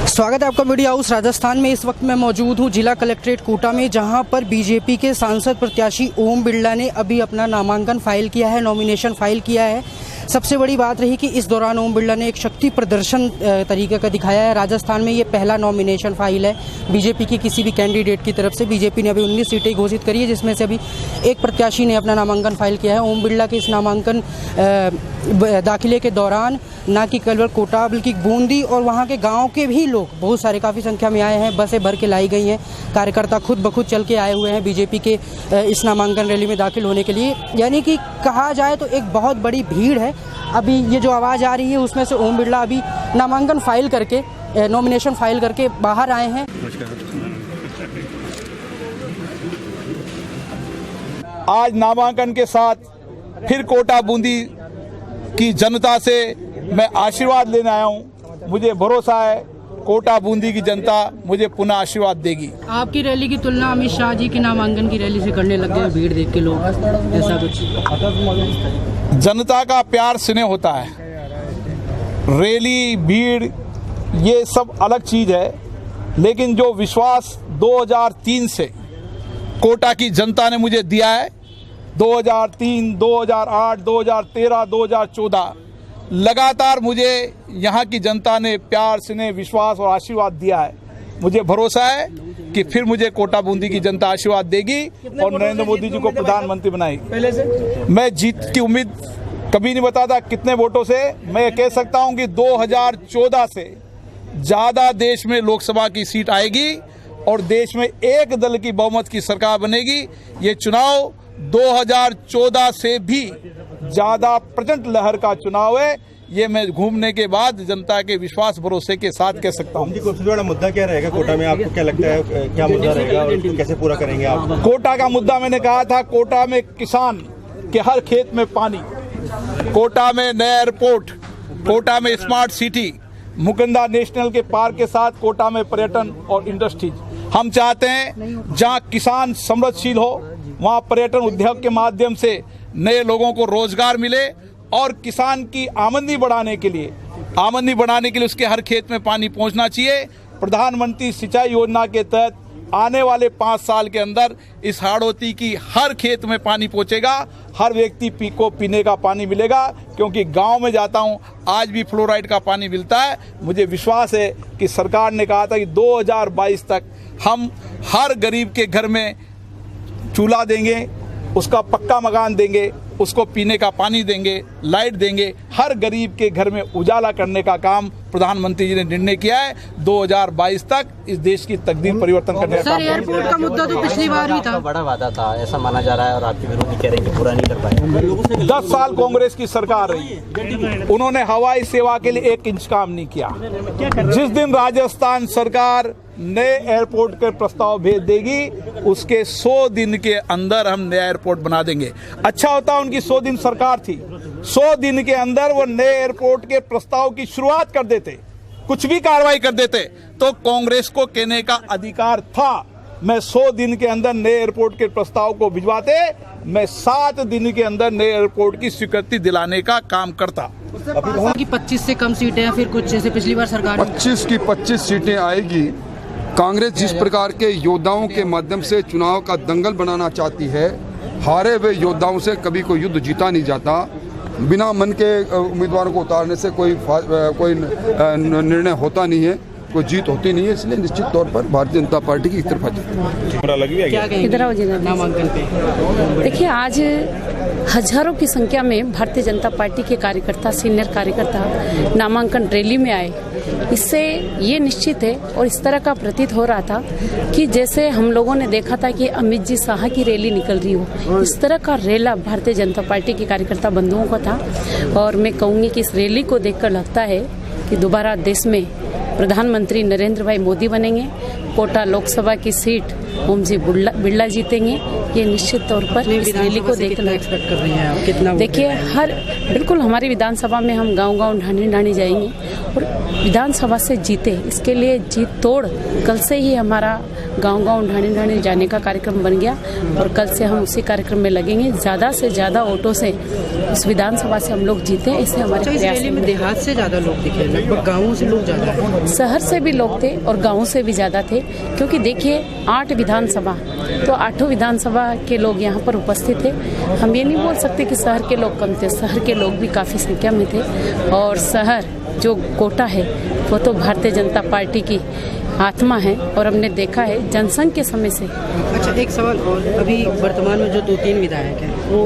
स्वागत है आपका मीडिया हाउस राजस्थान में। इस वक्त मैं मौजूद हूँ जिला कलेक्ट्रेट कोटा में, जहाँ पर बीजेपी के सांसद प्रत्याशी ओम बिरला ने अभी अपना नामांकन फाइल किया है, नॉमिनेशन फाइल किया है। सबसे बड़ी बात रही कि इस दौरान ओम बिरला ने एक शक्ति प्रदर्शन तरीके का दिखाया है। राजस्थान में ये पहला नॉमिनेशन फाइल है बीजेपी की किसी भी कैंडिडेट की तरफ से। बीजेपी ने अभी 19 सीटें घोषित करी है, जिसमें से अभी एक प्रत्याशी ने अपना नामांकन फाइल किया है। ओम बिरला के इस नामांकन दाखिले के दौरान न कि केवल कोटा बल्कि बूंदी और वहाँ के गाँव के भी लोग बहुत सारे काफ़ी संख्या में आए हैं। बसें भर के लाई गई हैं, कार्यकर्ता खुद ब खुद चल के आए हुए हैं बीजेपी के इस नामांकन रैली में दाखिल होने के लिए। यानी कि कहा जाए तो एक बहुत बड़ी भीड़ है। अभी ये जो आवाज़ आ रही है उसमें से ओम बिरला अभी नामांकन फाइल करके, नॉमिनेशन फाइल करके बाहर आए हैं। आज नामांकन के साथ फिर कोटा बूंदी की जनता से मैं आशीर्वाद लेने आया हूँ। मुझे भरोसा है कोटा बूंदी की जनता मुझे पुनः आशीर्वाद देगी। आपकी रैली की तुलना अमित शाह जी की नामांकन की रैली से करने लग गए, भीड़ देख के लोग, ऐसा कुछ? जनता का प्यार स्नेह होता है, रैली भीड़ ये सब अलग चीज है, लेकिन जो विश्वास 2003 से कोटा की जनता ने मुझे दिया है, 2003, 2008, 2013, 2014 लगातार मुझे यहाँ की जनता ने प्यार स्नेह विश्वास और आशीर्वाद दिया है। मुझे भरोसा है कि फिर मुझे कोटा बूंदी की जनता आशीर्वाद देगी और नरेंद्र मोदी जी को प्रधानमंत्री बनाएगी। पहले से मैं जीत की उम्मीद कभी नहीं बताता कितने वोटों से। मैं कह सकता हूं कि 2014 से ज्यादा देश में लोकसभा की सीट आएगी और देश में एक दल की बहुमत की सरकार बनेगी। ये चुनाव 2014 से भी ज्यादा प्रचंड लहर का चुनाव है। ये मैं घूमने के बाद जनता के विश्वास भरोसे के साथ कह सकता हूँ। सबसे बड़ा मुद्दा क्या रहेगा कोटा में? आपको क्या लगता है क्या मुद्दा रहेगा और इसको कैसे पूरा करेंगे आप? कोटा का मुद्दा मैंने कहा था, कोटा में किसान के हर खेत में पानी, कोटा में नया एयरपोर्ट, कोटा में स्मार्ट सिटी, मुकुंदा नेशनल के पार्क के साथ कोटा में पर्यटन और इंडस्ट्रीज। हम चाहते हैं जहाँ किसान समृद्धशील हो वहाँ पर्यटन उद्योग के माध्यम से नए लोगों को रोजगार मिले और किसान की आमदनी बढ़ाने के लिए उसके हर खेत में पानी पहुंचना चाहिए। प्रधानमंत्री सिंचाई योजना के तहत आने वाले 5 साल के अंदर इस हाड़ौती की हर खेत में पानी पहुंचेगा, हर व्यक्ति को पीने का पानी मिलेगा। क्योंकि गांव में जाता हूं आज भी फ्लोराइड का पानी मिलता है। मुझे विश्वास है कि सरकार ने कहा था कि 2022 तक हम हर गरीब के घर में चूल्हा देंगे, उसका पक्का मकान देंगे, उसको पीने का पानी देंगे, लाइट देंगे। हर गरीब के घर में उजाला करने का काम प्रधानमंत्री जी ने निर्णय किया है। 2022 तक इस देश की तकदीर परिवर्तन करने का काम। एयरपोर्ट का मुद्दा तो पिछली बार ही था, बड़ा वादा था ऐसा माना जा रहा है और आपके विरोधी कह रहे हैं कि पूरा नहीं कर पाए। 10 साल कांग्रेस की सरकार रही, उन्होंने हवाई सेवा के लिए 1 इंच काम नहीं किया। जिस दिन राजस्थान सरकार नए एयरपोर्ट के प्रस्ताव भेज देगी उसके 100 दिन के अंदर हम नया एयरपोर्ट बना देंगे। अच्छा होता उनकी 100 दिन सरकार थी, 100 दिन के अंदर वो नए एयरपोर्ट के प्रस्ताव की शुरुआत कर देते, कुछ भी कार्रवाई कर देते तो कांग्रेस को कहने का अधिकार था। मैं 100 दिन के अंदर नए एयरपोर्ट के प्रस्ताव को भिजवाते, मैं 7 दिन के अंदर नए एयरपोर्ट की स्वीकृति दिलाने का काम करता। अभी 25 से कम सीटें हैं, फिर कुछ जैसे पिछली बार सरकार 25 की 25 सीटें आएगी। कांग्रेस जिस प्रकार के योद्धाओं के माध्यम से चुनाव का दंगल बनाना चाहती है, हारे हुए योद्धाओं से कभी कोई युद्ध जीता नहीं जाता। बिना मन के उम्मीदवारों को उतारने से कोई निर्णय होता नहीं है, कोई जीत होती नहीं है। इसलिए निश्चित तौर पर भारतीय जनता पार्टी की तरफ नामांकन पे देखिए, आज हजारों की संख्या में भारतीय जनता पार्टी के कार्यकर्ता, सीनियर कार्यकर्ता नामांकन रैली में आए। इससे ये निश्चित है और इस तरह का प्रतीत हो रहा था कि जैसे हम लोगों ने देखा था कि अमित जी शाह की रैली निकल रही हो, इस तरह का रैला भारतीय जनता पार्टी के कार्यकर्ता बंधुओं का था। और मैं कहूँगी कि इस रैली को देखकर लगता है कि दोबारा देश में प्रधानमंत्री नरेंद्र भाई मोदी बनेंगे। कोटा लोकसभा की सीट ओम जी बिरला जीतेंगे। ये निश्चित तौर पर इस रैली को देखना एक्सपेक्ट कर रही हैं आप? कितना देखिए बिल्कुल हमारी विधानसभा में हम गांव-गांव ढाणी जाएंगे और विधानसभा से जीते, इसके लिए जीत तोड़ कल से ही हमारा गांव-गांव ढाणी जाने का कार्यक्रम बन गया और कल से हम उसी कार्यक्रम में लगेंगे। ज़्यादा से ज़्यादा वोटों से इस विधानसभा से हम लोग जीते, इससे हमारे प्रयास में देहात से ज़्यादा लोग दिखे, लगभग गाँवों से लोग ज़्यादा है। शहर से भी लोग थे और गाँव से भी ज़्यादा थे, क्योंकि देखिए 8 विधानसभा, तो 8 विधानसभा के लोग यहाँ पर उपस्थित थे। हम ये नहीं बोल सकते कि शहर के लोग कम थे, शहर के लोग भी काफ़ी संख्या में थे और शहर जो कोटा है वो तो भारतीय जनता पार्टी की आत्मा है और हमने देखा है जनसंघ के समय से। अच्छा, एक सवाल और, अभी वर्तमान में जो 2-3 विधायक हैं वो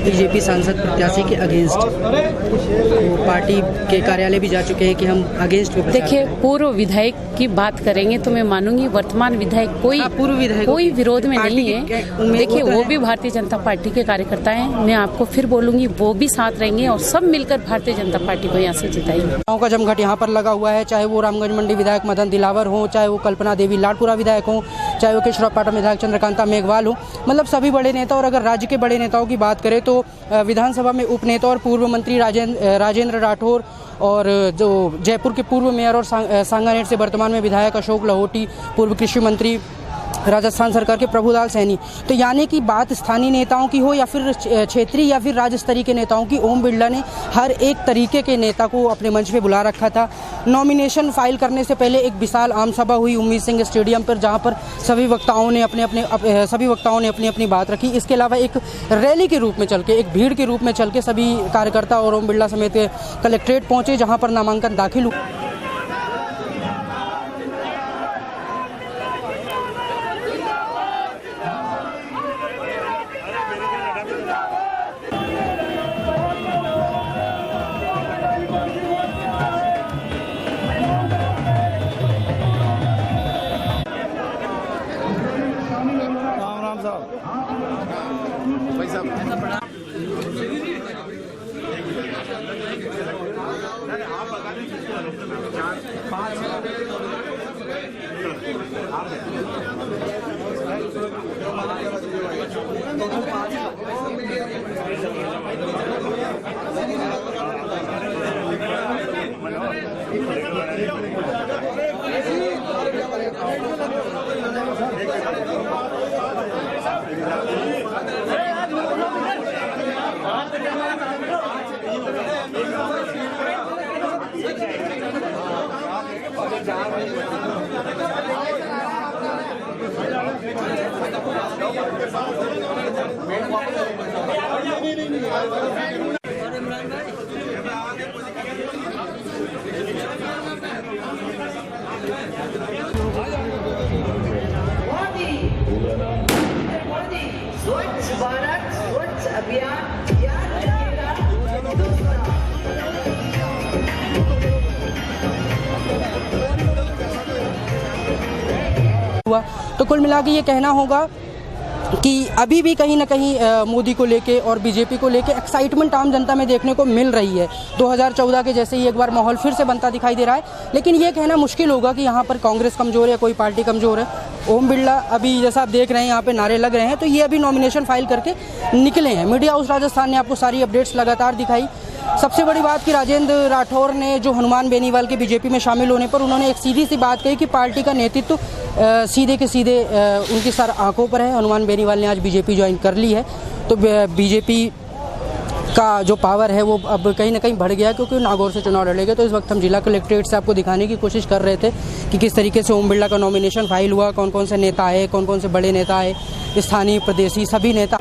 बीजेपी सांसद प्रत्याशी के अगेंस्ट, वो पार्टी के कार्यालय भी जा चुके हैं कि हम अगेंस्ट में। देखिए पूर्व विधायक की बात करेंगे तो मैं मानूंगी, वर्तमान विधायक कोई विरोध में नहीं है। देखिए वो भी भारतीय जनता पार्टी के कार्यकर्ता हैं, मैं आपको फिर बोलूंगी वो भी साथ रहेंगे और सब मिलकर भारतीय जनता पार्टी को यहाँ से जिताएंगे। गाँव का जमघट यहाँ पर लगा हुआ है, चाहे वो रामगंज मंडी विधायक मदन दिलावर हो, चाहे वो कल्पना देवी लाडपुरा विधायक हो, चाहे वो केशवराव विधायक चंद्रकांता मेघवाल हो, मतलब सभी बड़े नेता। और अगर राज्य के बड़े नेताओं की बात करें तो विधानसभा में उपनेता और पूर्व मंत्री राजेंद्र राठौर और जो जयपुर के पूर्व मेयर और सांगानेर से वर्तमान में विधायक अशोक लाहौटी, पूर्व कृषि मंत्री राजस्थान सरकार के प्रभुलाल सैनी। तो यानी कि बात स्थानीय नेताओं की हो या फिर क्षेत्रीय या फिर राज्य स्तरीय के नेताओं की, ओम बिरला ने हर एक तरीके के नेता को अपने मंच पे बुला रखा था। नॉमिनेशन फाइल करने से पहले एक विशाल आम सभा हुई उम्मीद सिंह स्टेडियम पर, जहां पर सभी वक्ताओं ने अपनी बात रखी। इसके अलावा एक रैली के रूप में चल के, एक भीड़ के रूप में चल के सभी कार्यकर्ता और ओम बिरला समेत कलेक्ट्रेट पहुंचे, जहाँ पर नामांकन दाखिल हुआ। स्वच्छ भारत स्वच्छ अभियान हुआ। तो कुल मिला के ये कहना होगा कि अभी भी कहीं ना कहीं मोदी को लेके और बीजेपी को लेके एक्साइटमेंट आम जनता में देखने को मिल रही है। 2014 के जैसे ही एक बार माहौल फिर से बनता दिखाई दे रहा है, लेकिन ये कहना मुश्किल होगा कि यहाँ पर कांग्रेस कमज़ोर है, कोई पार्टी कमज़ोर है। ओम बिरला अभी जैसा आप देख रहे हैं यहाँ पे नारे लग रहे हैं, तो ये अभी नॉमिनेशन फाइल करके निकले हैं। मीडिया हाउस राजस्थान ने आपको सारी अपडेट्स लगातार दिखाई। सबसे बड़ी बात कि राजेंद्र राठौर ने जो हनुमान बेनीवाल के बीजेपी में शामिल होने पर उन्होंने एक सीधी सी बात कही कि पार्टी का नेतृत्व सीधे के सीधे उनकी सर आंखों पर है। हनुमान बेनीवाल ने आज बीजेपी ज्वाइन कर ली है, तो बीजेपी का जो पावर है वो अब कहीं ना कहीं बढ़ गया, क्योंकि नागौर से चुनाव लड़ेगा। तो इस वक्त हम जिला कलेक्ट्रेट से आपको दिखाने की कोशिश कर रहे थे कि किस तरीके से ओम बिरला का नॉमिनेशन फाइल हुआ, कौन कौन से नेता आए, कौन कौन से बड़े नेता आए, स्थानीय प्रदेशी सभी नेता।